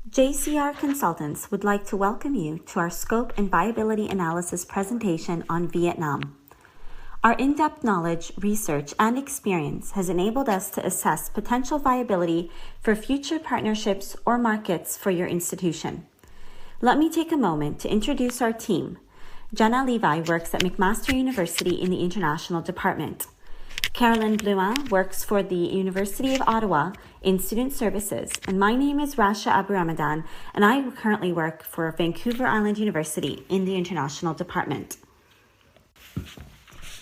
JCR Consultants would like to welcome you to our Scope and Viability Analysis presentation on Vietnam. Our in-depth knowledge, research, and experience has enabled us to assess potential viability for future partnerships or markets for your institution. Let me take a moment to introduce our team. Jenna Levi works at McMaster University in the International Department. Carolyn Blouin works for the University of Ottawa in Student Services, and my name is Rasha Abu Ramadan, and I currently work for Vancouver Island University in the International Department.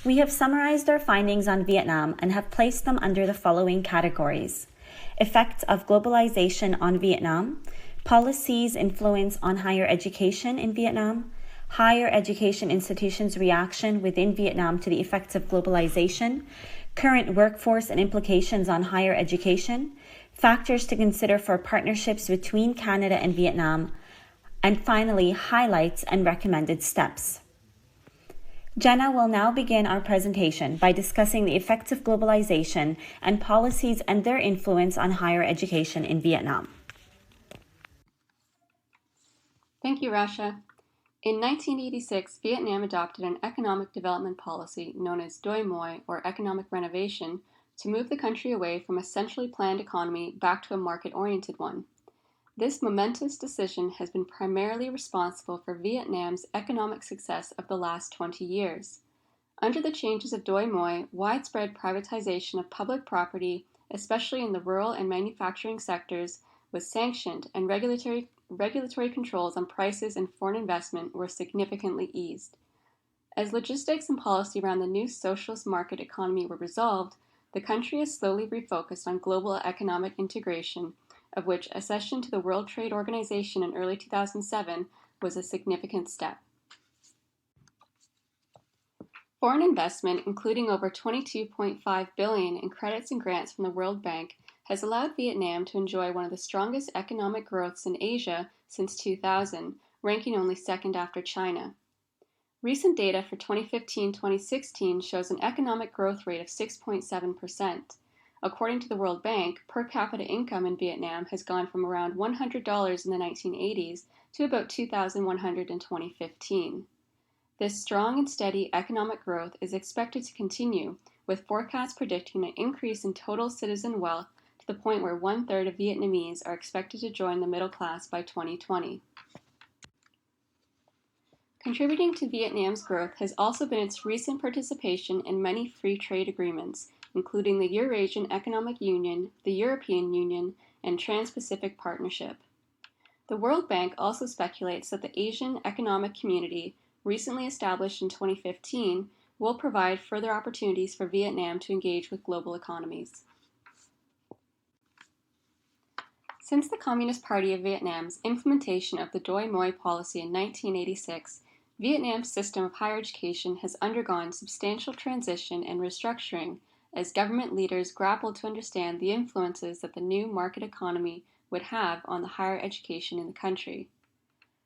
We have summarized our findings on Vietnam and have placed them under the following categories: effect of globalization on Vietnam, policies' influence on higher education in Vietnam, higher education institutions' reaction within Vietnam to the effects of globalization, current workforce and implications on higher education, factors to consider for partnerships between Canada and Vietnam, and finally, highlights and recommended steps. Jenna will now begin our presentation by discussing the effects of globalization and policies and their influence on higher education in Vietnam. Thank you, Rasha. In 1986, Vietnam adopted an economic development policy known as Doi Moi, or economic renovation, to move the country away from a centrally planned economy back to a market-oriented one. This momentous decision has been primarily responsible for Vietnam's economic success of the last 20 years. Under the changes of Doi Moi, widespread privatization of public property, especially in the rural and manufacturing sectors, was sanctioned, and regulatory controls on prices and foreign investment were significantly eased. As logistics and policy around the new socialist market economy were resolved, the country has slowly refocused on global economic integration, of which accession to the World Trade Organization in early 2007 was a significant step. Foreign investment, including over $22.5 billion in credits and grants from the World Bank, has allowed Vietnam to enjoy one of the strongest economic growths in Asia since 2000, ranking only second after China. Recent data for 2015-2016 shows an economic growth rate of 6.7%. According to the World Bank, per capita income in Vietnam has gone from around $100 in the 1980s to about $2,100 in 2015. This strong and steady economic growth is expected to continue, with forecasts predicting an increase in total citizen wealth to the point where 1/3 of Vietnamese are expected to join the middle class by 2020. Contributing to Vietnam's growth has also been its recent participation in many free trade agreements, including the Eurasian Economic Union, the European Union, and Trans-Pacific Partnership. The World Bank also speculates that the Asian Economic Community, recently established in 2015, will provide further opportunities for Vietnam to engage with global economies. Since the Communist Party of Vietnam's implementation of the Doi Moi policy in 1986, Vietnam's system of higher education has undergone substantial transition and restructuring as government leaders grappled to understand the influences that the new market economy would have on the higher education in the country.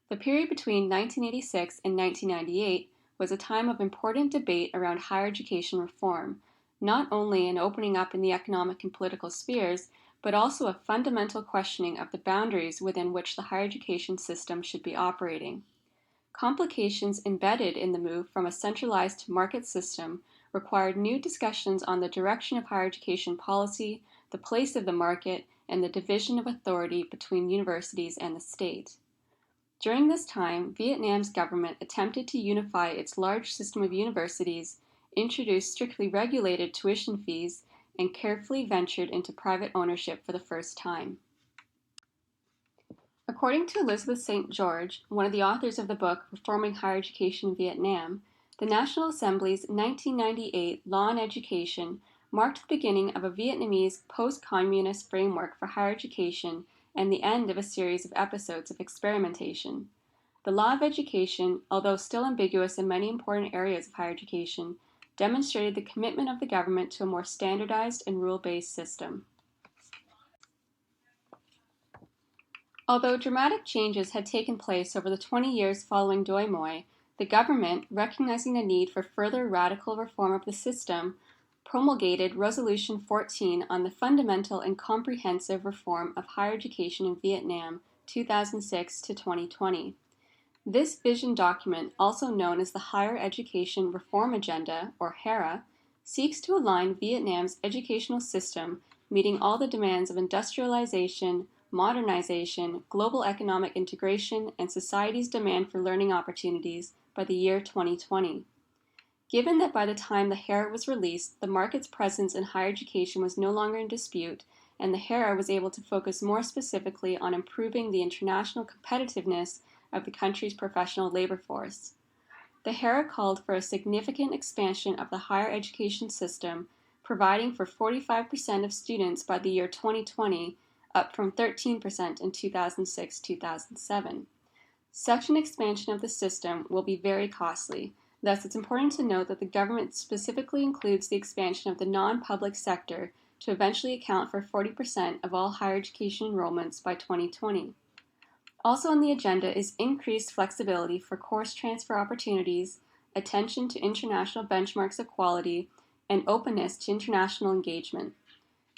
The period between 1986 and 1998 was a time of important debate around higher education reform, not only an opening up in the economic and political spheres, but also a fundamental questioning of the boundaries within which the higher education system should be operating. Complications embedded in the move from a centralized market system required new discussions on the direction of higher education policy, the place of the market, and the division of authority between universities and the state. During this time, Vietnam's government attempted to unify its large system of universities, introduced strictly regulated tuition fees, and carefully ventured into private ownership for the first time. According to Elizabeth St. George, one of the authors of the book Reforming Higher Education in Vietnam, the National Assembly's 1998 Law on Education marked the beginning of a Vietnamese post-communist framework for higher education and the end of a series of episodes of experimentation. The law of education, although still ambiguous in many important areas of higher education, demonstrated the commitment of the government to a more standardized and rule-based system. Although dramatic changes had taken place over the 20 years following Doi Moi, the government, recognizing the need for further radical reform of the system, promulgated Resolution 14 on the fundamental and comprehensive reform of higher education in Vietnam 2006 to 2020. This vision document, also known as the Higher Education Reform Agenda, or HERA, seeks to align Vietnam's educational system meeting all the demands of industrialization, modernization, global economic integration, and society's demand for learning opportunities by the year 2020. Given that by the time the HERA was released, the market's presence in higher education was no longer in dispute, and the HERA was able to focus more specifically on improving the international competitiveness of the country's professional labor force. The HERA called for a significant expansion of the higher education system, providing for 45% of students by the year 2020, up from 13% in 2006-2007. Such an expansion of the system will be very costly. Thus, it's important to note that the government specifically includes the expansion of the non-public sector to eventually account for 40% of all higher education enrollments by 2020. Also on the agenda is increased flexibility for course transfer opportunities, attention to international benchmarks of quality, and openness to international engagement.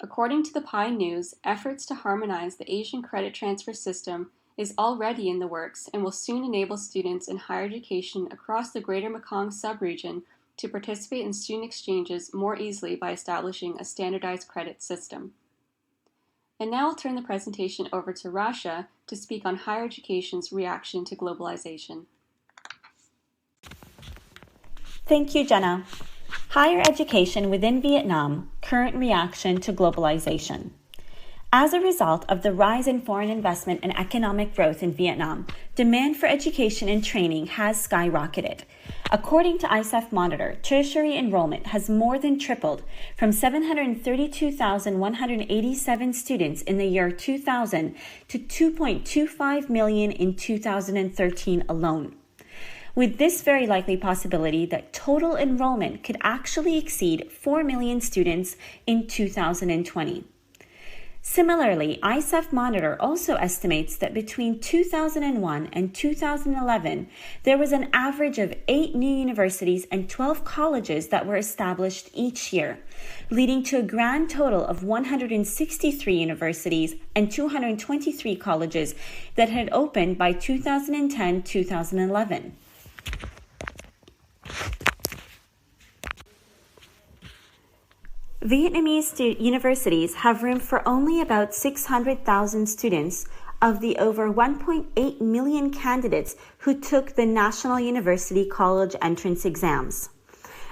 According to the PI News, efforts to harmonize the Asian credit transfer system is already in the works and will soon enable students in higher education across the Greater Mekong subregion to participate in student exchanges more easily by establishing a standardized credit system. And now I'll turn the presentation over to Rasha to speak on higher education's reaction to globalization. Thank you, Jenna. Higher education within Vietnam, current reaction to globalization. As a result of the rise in foreign investment and economic growth in Vietnam, demand for education and training has skyrocketed. According to ISEF Monitor, tertiary enrollment has more than tripled from 732,187 students in the year 2000 to 2.25 million in 2013 alone. With this very likely possibility that total enrollment could actually exceed 4 million students in 2020. Similarly, ISEF Monitor also estimates that between 2001 and 2011, there was an average of 8 new universities and 12 colleges that were established each year, leading to a grand total of 163 universities and 223 colleges that had opened by 2010-2011. Vietnamese universities have room for only about 600,000 students of the over 1.8 million candidates who took the National University College entrance exams.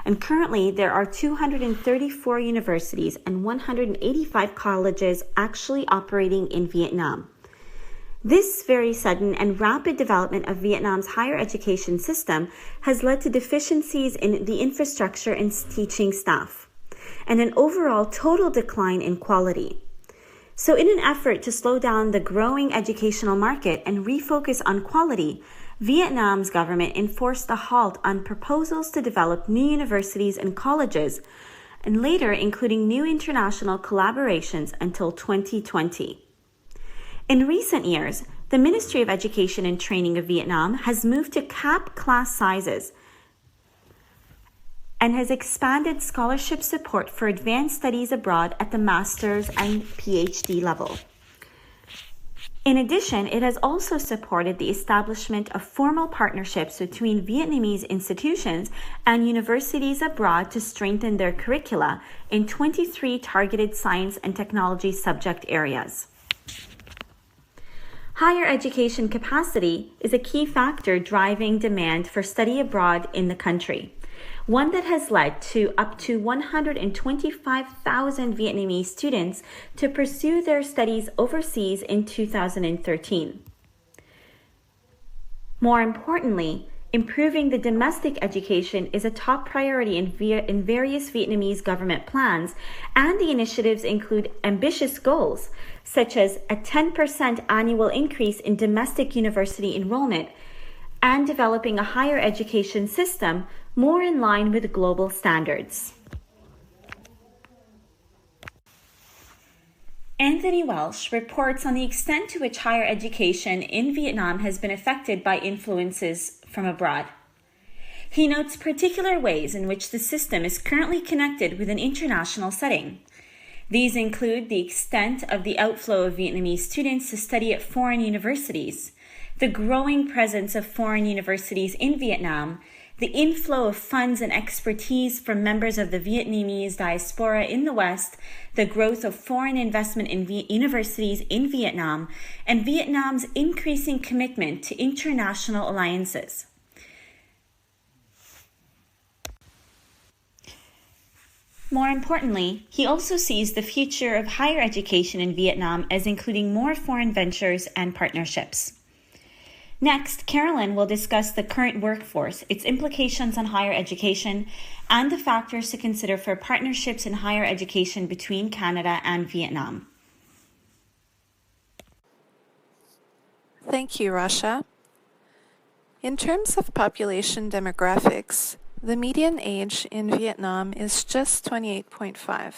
And currently, there are 234 universities and 185 colleges actually operating in Vietnam. This very sudden and rapid development of Vietnam's higher education system has led to deficiencies in the infrastructure and teaching staff, and an overall total decline in quality. So in an effort to slow down the growing educational market and refocus on quality, Vietnam's government enforced a halt on proposals to develop new universities and colleges, and later including new international collaborations until 2020. In recent years, the Ministry of Education and Training of Vietnam has moved to cap class sizes and has expanded scholarship support for advanced studies abroad at the master's and PhD level. In addition, it has also supported the establishment of formal partnerships between Vietnamese institutions and universities abroad to strengthen their curricula in 23 targeted science and technology subject areas. Higher education capacity is a key factor driving demand for study abroad in the country, one that has led to up to 125,000 Vietnamese students to pursue their studies overseas in 2013. More importantly, improving the domestic education is a top priority in various Vietnamese government plans, and the initiatives include ambitious goals, such as a 10% annual increase in domestic university enrollment and developing a higher education system more in line with global standards. Anthony Welsh reports on the extent to which higher education in Vietnam has been affected by influences from abroad. He notes particular ways in which the system is currently connected with an international setting. These include the extent of the outflow of Vietnamese students to study at foreign universities, the growing presence of foreign universities in Vietnam, the inflow of funds and expertise from members of the Vietnamese diaspora in the West, the growth of foreign investment in universities in Vietnam, and Vietnam's increasing commitment to international alliances. More importantly, he also sees the future of higher education in Vietnam as including more foreign ventures and partnerships. Next, Carolyn will discuss the current workforce, its implications on higher education, and the factors to consider for partnerships in higher education between Canada and Vietnam. Thank you, Rasha. In terms of population demographics, the median age in Vietnam is just 28.5,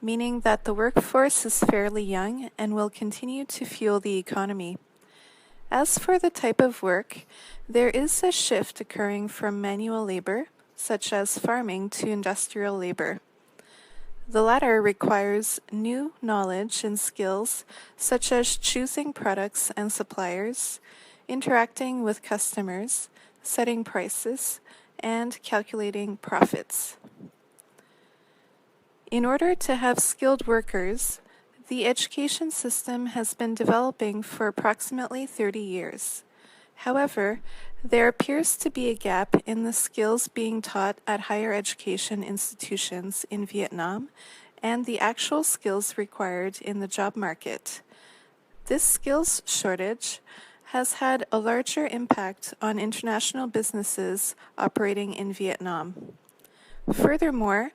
meaning that the workforce is fairly young and will continue to fuel the economy. As for the type of work, there is a shift occurring from manual labor, such as farming, to industrial labor. The latter requires new knowledge and skills, such as choosing products and suppliers, interacting with customers, setting prices, and calculating profits. In order to have skilled workers, the education system has been developing for approximately 30 years. However, there appears to be a gap in the skills being taught at higher education institutions in Vietnam and the actual skills required in the job market. This skills shortage has had a larger impact on international businesses operating in Vietnam. Furthermore,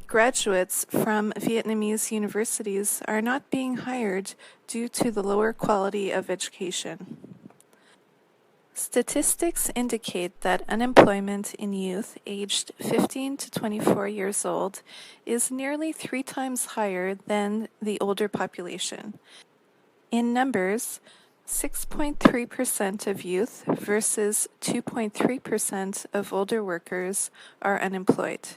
graduates from Vietnamese universities are not being hired due to the lower quality of education. Statistics indicate that unemployment in youth aged 15 to 24 years old is nearly 3 times higher than the older population. In numbers, 6.3% of youth versus 2.3% of older workers are unemployed.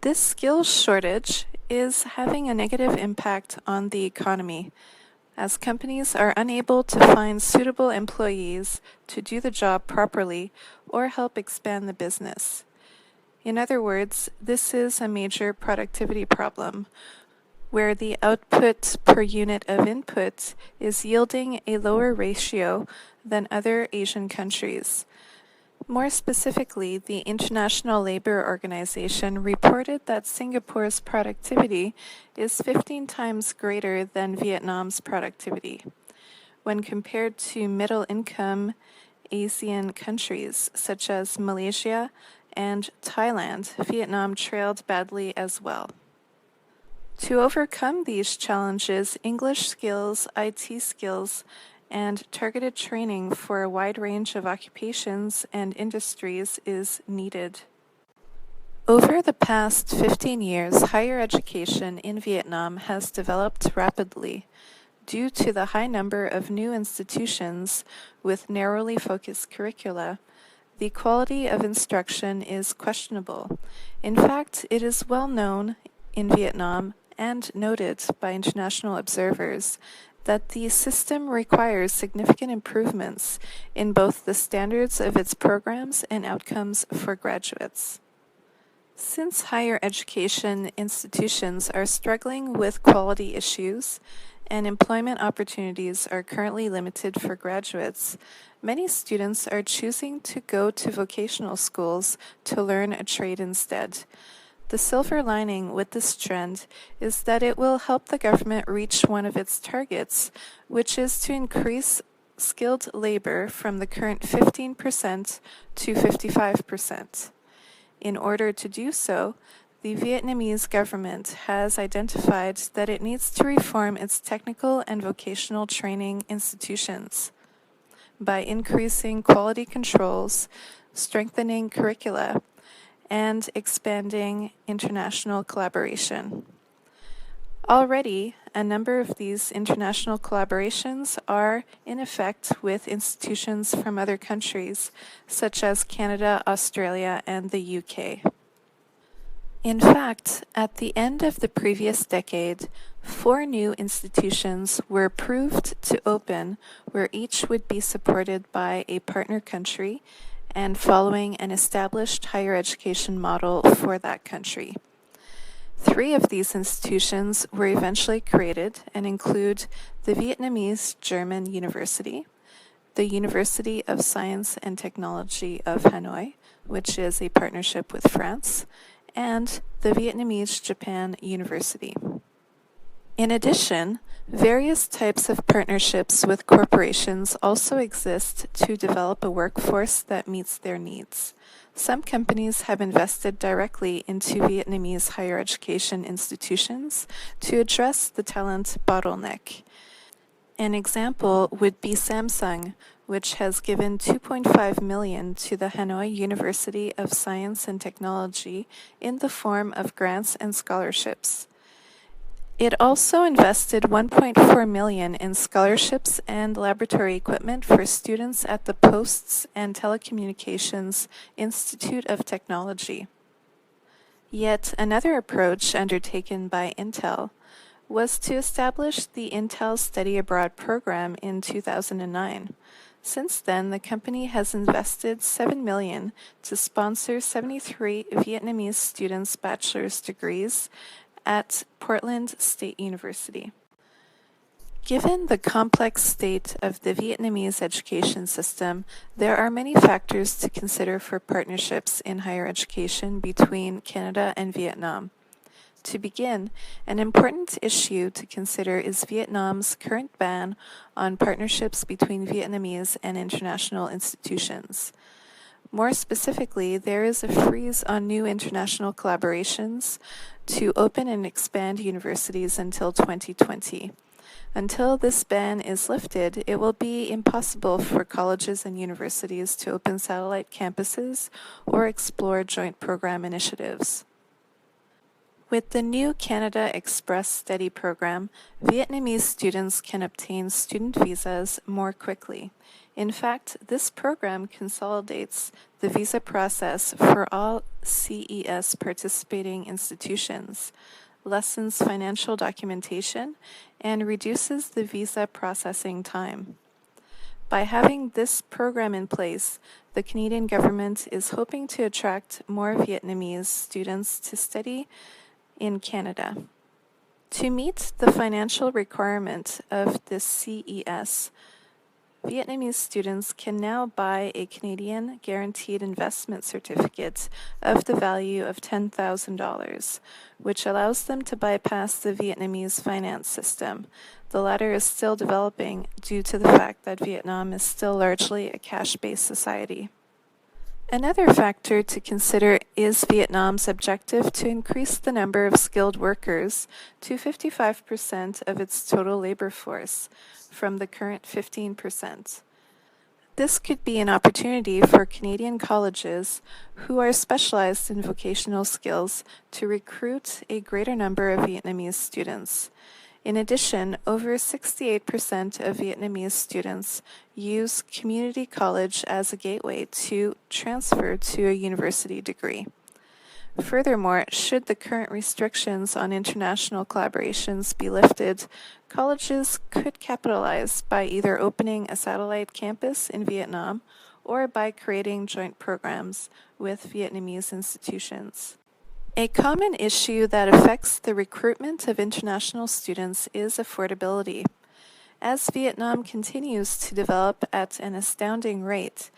This skills shortage is having a negative impact on the economy, as companies are unable to find suitable employees to do the job properly or help expand the business. In other words, this is a major productivity problem, where the output per unit of input is yielding a lower ratio than other Asian countries. More specifically, the International Labour Organization reported that Singapore's productivity is 15 times greater than Vietnam's productivity. When compared to middle-income Asian countries such as Malaysia and Thailand, Vietnam trailed badly as well. To overcome these challenges, English skills, IT skills, and targeted training for a wide range of occupations and industries is needed. Over the past 15 years, higher education in Vietnam has developed rapidly. Due to the high number of new institutions with narrowly focused curricula, the quality of instruction is questionable. In fact, it is well known in Vietnam and noted by international observers that the system requires significant improvements in both the standards of its programs and outcomes for graduates. Since higher education institutions are struggling with quality issues and employment opportunities are currently limited for graduates, many students are choosing to go to vocational schools to learn a trade instead. The silver lining with this trend is that it will help the government reach one of its targets, which is to increase skilled labor from the current 15% to 55%. In order to do so, the Vietnamese government has identified that it needs to reform its technical and vocational training institutions by increasing quality controls, strengthening curricula, and expanding international collaboration. Already, a number of these international collaborations are in effect with institutions from other countries, such as Canada, Australia, and the UK. In fact, at the end of the previous decade, 4 new institutions were approved to open, where each would be supported by a partner country and following an established higher education model for that country. 3 of these institutions were eventually created and include the Vietnamese German University, the University of Science and Technology of Hanoi, which is a partnership with France, and the Vietnamese Japan University. In addition, various types of partnerships with corporations also exist to develop a workforce that meets their needs. Some companies have invested directly into Vietnamese higher education institutions to address the talent bottleneck. An example would be Samsung, which has given $2.5 million to the Hanoi University of Science and Technology in the form of grants and scholarships. It also invested $1.4 million in scholarships and laboratory equipment for students at the Posts and Telecommunications Institute of Technology. Yet another approach undertaken by Intel was to establish the Intel Study Abroad program in 2009. Since then, the company has invested $7 million to sponsor 73 Vietnamese students' bachelor's degrees at Portland State University. Given the complex state of the Vietnamese education system, there are many factors to consider for partnerships in higher education between Canada and Vietnam. To begin, an important issue to consider is Vietnam's current ban on partnerships between Vietnamese and international institutions. More specifically, there is a freeze on new international collaborations to open and expand universities until 2020. Until this ban is lifted, it will be impossible for colleges and universities to open satellite campuses or explore joint program initiatives. With the new Canada Express Study program, Vietnamese students can obtain student visas more quickly. In fact, this program consolidates the visa process for all CES participating institutions, lessens financial documentation, and reduces the visa processing time. By having this program in place, the Canadian government is hoping to attract more Vietnamese students to study in Canada. To meet the financial requirement of this CES, Vietnamese students can now buy a Canadian Guaranteed Investment Certificate of the value of $10,000, which allows them to bypass the Vietnamese finance system. The latter is still developing due to the fact that Vietnam is still largely a cash-based society. Another factor to consider is Vietnam's objective to increase the number of skilled workers to 55% of its total labor force, from the current 15%. This could be an opportunity for Canadian colleges who are specialized in vocational skills to recruit a greater number of Vietnamese students. In addition, over 68% of Vietnamese students use community college as a gateway to transfer to a university degree. Furthermore, should the current restrictions on international collaborations be lifted, colleges could capitalize by either opening a satellite campus in Vietnam or by creating joint programs with Vietnamese institutions. A common issue that affects the recruitment of international students is affordability. As Vietnam continues to develop at an astounding rate,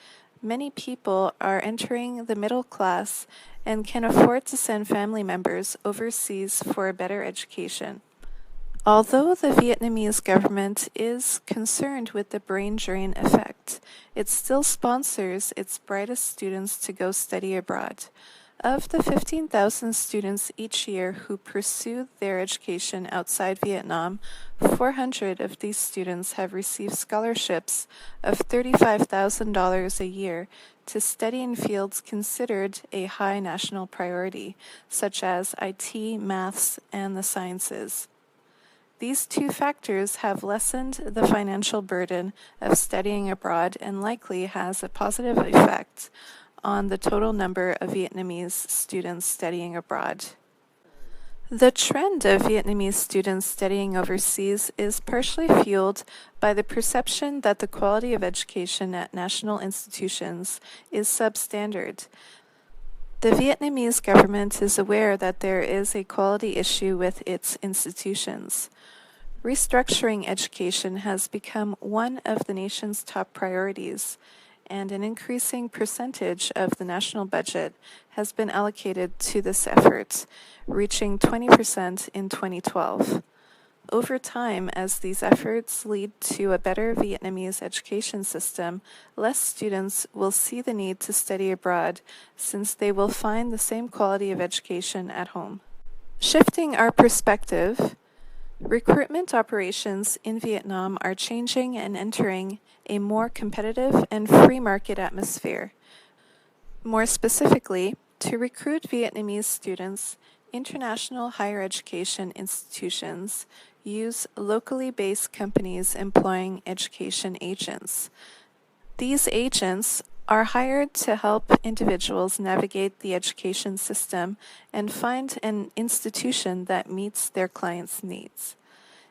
many people are entering the middle class and can afford to send family members overseas for a better education. Although the Vietnamese government is concerned with the brain drain effect, it still sponsors its brightest students to go study abroad. Of the 15,000 students each year who pursue their education outside Vietnam, 400 of these students have received scholarships of $35,000 a year to study in fields considered a high national priority, such as IT, maths, and the sciences. These two factors have lessened the financial burden of studying abroad and likely has a positive effect on the total number of Vietnamese students studying abroad. The trend of Vietnamese students studying overseas is partially fueled by the perception that the quality of education at national institutions is substandard. The Vietnamese government is aware that there is a quality issue with its institutions. Restructuring education has become one of the nation's top priorities, and an increasing percentage of the national budget has been allocated to this effort, reaching 20% in 2012. Over time, as these efforts lead to a better Vietnamese education system, less students will see the need to study abroad since they will find the same quality of education at home. Shifting our perspective, recruitment operations in Vietnam are changing and entering a more competitive and free market atmosphere. More specifically, to recruit Vietnamese students, international higher education institutions use locally based companies employing education agents. These agents are hired to help individuals navigate the education system and find an institution that meets their clients' needs.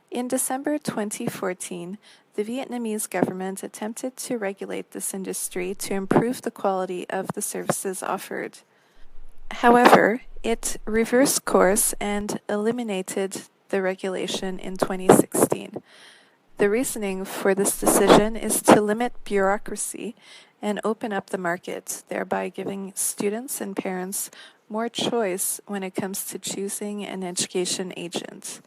In December 2014, the Vietnamese government attempted to regulate this industry to improve the quality of the services offered. However, it reversed course and eliminated the regulation in 2016. The reasoning for this decision is to limit bureaucracy and open up the market, thereby giving students and parents more choice when it comes to choosing an education agent.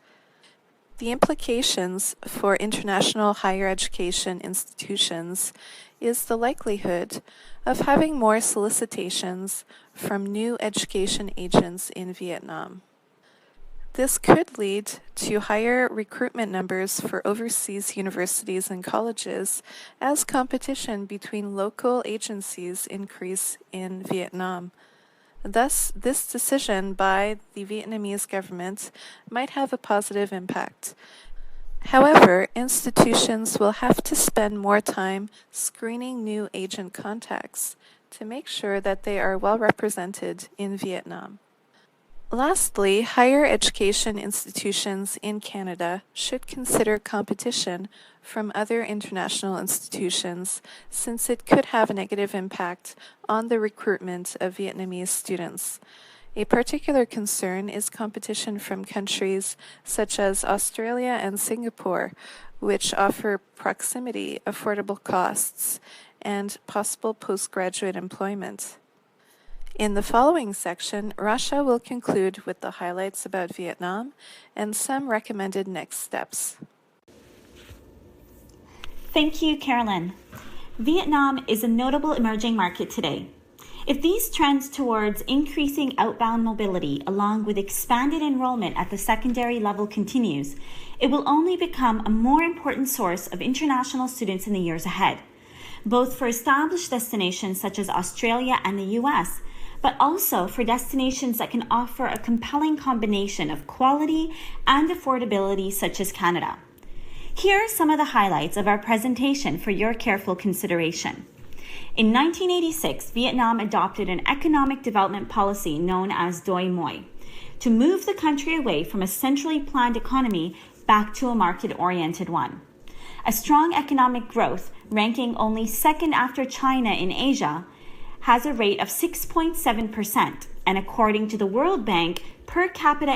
The implications for international higher education institutions is the likelihood of having more solicitations from new education agents in Vietnam. This could lead to higher recruitment numbers for overseas universities and colleges as competition between local agencies increase in Vietnam. Thus, this decision by the Vietnamese government might have a positive impact. However, institutions will have to spend more time screening new agent contacts to make sure that they are well represented in Vietnam. Lastly, higher education institutions in Canada should consider competition from other international institutions since it could have a negative impact on the recruitment of Vietnamese students. A particular concern is competition from countries such as Australia and Singapore, which offer proximity, affordable costs, and possible postgraduate employment. In the following section, Rasha will conclude with the highlights about Vietnam and some recommended next steps. Thank you, Carolyn. Vietnam is a notable emerging market today. If these trends towards increasing outbound mobility along with expanded enrollment at the secondary level continues, it will only become a more important source of international students in the years ahead, both for established destinations such as Australia and the US, but also for destinations that can offer a compelling combination of quality and affordability such as Canada. Here are some of the highlights of our presentation for your careful consideration. In 1986, Vietnam adopted an economic development policy known as Doi Moi to move the country away from a centrally planned economy back to a market-oriented one. A strong economic growth, ranking only second after China in Asia, has a rate of 6.7%, and according to the World Bank, per capita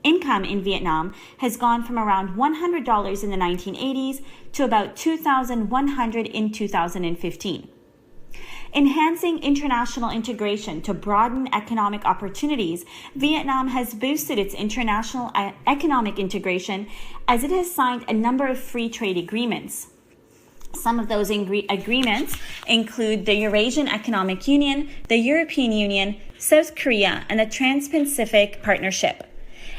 income in Vietnam has gone from around $100 in the 1980s to about $2,100 in 2015. Enhancing international integration to broaden economic opportunities, Vietnam has boosted its international economic integration as it has signed a number of free trade agreements. Some of those agreements include the Eurasian Economic Union, the European Union, South Korea, and the Trans-Pacific Partnership.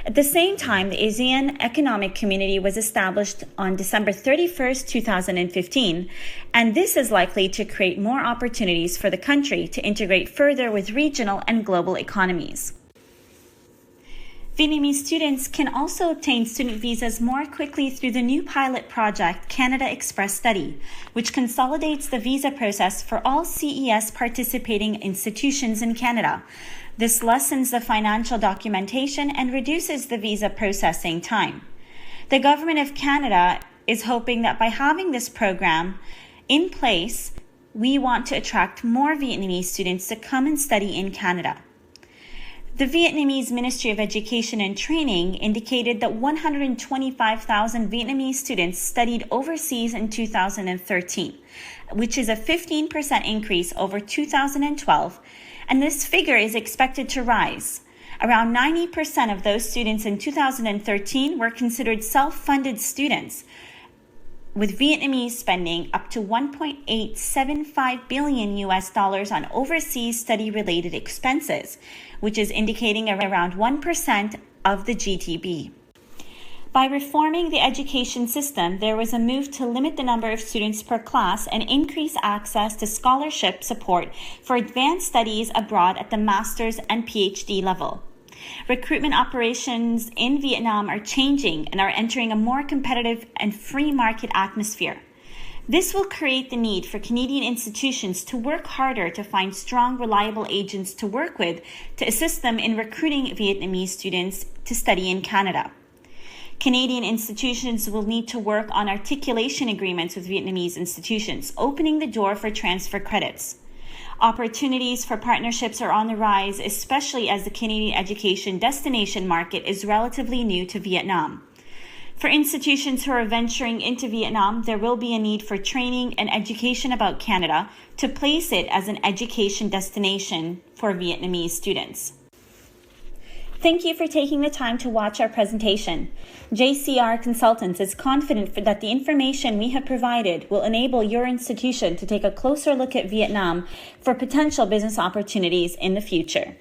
At the same time, the ASEAN Economic Community was established on December 31st, 2015, and this is likely to create more opportunities for the country to integrate further with regional and global economies. Vietnamese students can also obtain student visas more quickly through the new pilot project, Canada Express Study, which consolidates the visa process for all CES participating institutions in Canada. This lessens the financial documentation and reduces the visa processing time. The Government of Canada is hoping that by having this program in place, we want to attract more Vietnamese students to come and study in Canada. The Vietnamese Ministry of Education and Training indicated that 125,000 Vietnamese students studied overseas in 2013, which is a 15% increase over 2012, and this figure is expected to rise. Around 90% of those students in 2013 were considered self-funded students, with Vietnamese spending up to $1.875 billion on overseas study-related expenses, which is indicating around 1% of the GDP. By reforming the education system, there was a move to limit the number of students per class and increase access to scholarship support for advanced studies abroad at the master's and PhD level. Recruitment operations in Vietnam are changing and are entering a more competitive and free market atmosphere. This will create the need for Canadian institutions to work harder to find strong, reliable agents to work with to assist them in recruiting Vietnamese students to study in Canada. Canadian institutions will need to work on articulation agreements with Vietnamese institutions, opening the door for transfer credits. Opportunities for partnerships are on the rise, especially as the Canadian education destination market is relatively new to Vietnam. For institutions who are venturing into Vietnam, there will be a need for training and education about Canada to place it as an education destination for Vietnamese students. Thank you for taking the time to watch our presentation. JCR Consultants is confident that the information we have provided will enable your institution to take a closer look at Vietnam for potential business opportunities in the future.